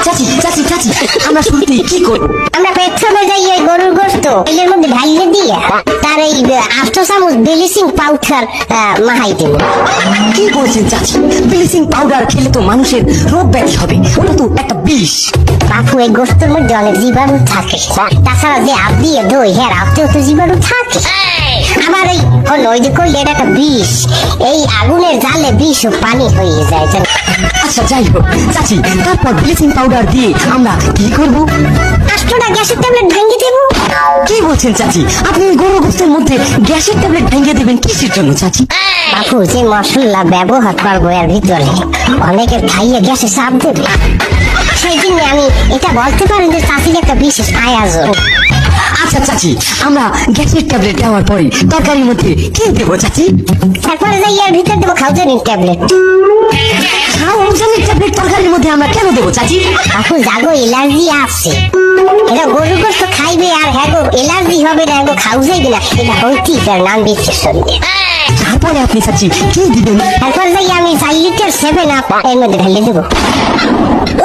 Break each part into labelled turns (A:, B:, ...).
A: চাচি চাচি চাচি, আমরা শুনতে কি করবো?
B: আমরা প্রথমে যাই ওই গরুর গোস্ত এর মধ্যে ঢালিয়ে দিয়ে তার এই 8 চামচ ব্লিচিং পাউডার মাহাই দেব।
A: কি বলছেন চাচি? ব্লিচিং পাউডার খেলে তো মানুষের রোগ ব্যাধি হবে, ওটা তো একটা বিষ।
B: বাপু এই গোস্তের মধ্যে অনেক জীবাণু থাকে, তাছাড়া যে আপ দিয়ে দই হ্যাঁ আপতেও তো জীবাণু থাকে। আবার এই হলো ওই যে করলে এটা একটা বিষ, এই আগুনের জালে বিষ ও পানি হয়ে যায়।
A: আচ্ছা যাই হোক চাচি, তারপর ব্লিচিং পাউডার দিয়ে আমরা কি করবো?
B: 8টা গ্যাসের ট্যাবলেট ভেঙে দেব।
A: কি বলছেন চাচি? আপনি গরু গোস্তের মধ্যে গ্যাসের ট্যাবলেট ভেঙে দেবেন কিসের জন্য চাচি?
B: বাপু যে মশলা ব্যবহার করবো এর ভিতরে অনেকের খাইয়ে গ্যাসে চাপ দেবে, সেই জন্য আমি এটা বলতে পারেন যে চাষির একটা বিশেষ আয়োজন।
A: আচ্ছা চাচি, আমরা গ্যাসের ট্যাবলেট দেওয়ার পরে তরকারির মধ্যে কি দেবো চাচি?
B: তারপরে যাই এর ভিতর দেবো খাউজানির ট্যাবলেট।
A: খাওয়ার ট্যাবলেট তরকারির মধ্যে আমরা কেন দেবো চাচি?
B: বাপু জাগো এলার্জি আছে, এটা গরু গোস্ত খাইবে আর হ্যাঁ এলার্জি হবে না, হ্যাঁ খাও যাইবে না, এটা হইতেই তার নাম বিশ্লেষণ।
A: তারপরে আপনি চাচি কি দিবেন?
B: তারপর যাই আমি 4 লিটার 7 আপ এর মধ্যে ঢেলে দেবো।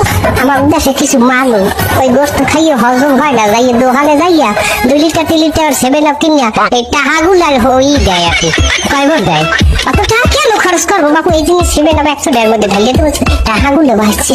B: উফ, আমার উদ্দেশ্যে কিছু মানুষ ওই গোস্ত খাইয়ে হজম হয় না, যাইয়ে দোকানে যাইয়া 2 লিটার 3 লিটার 7 আপ কিনিয়া এই টাকাগুলার হই দেয় আর কি, কয়বার দেয়। অত টাকা কেন খরচ করবো বাপু, এই জিনিস 7 আপ 100 টাকার মধ্যে ঢেলে দেবো, টাকাগুলো বাঁচছে।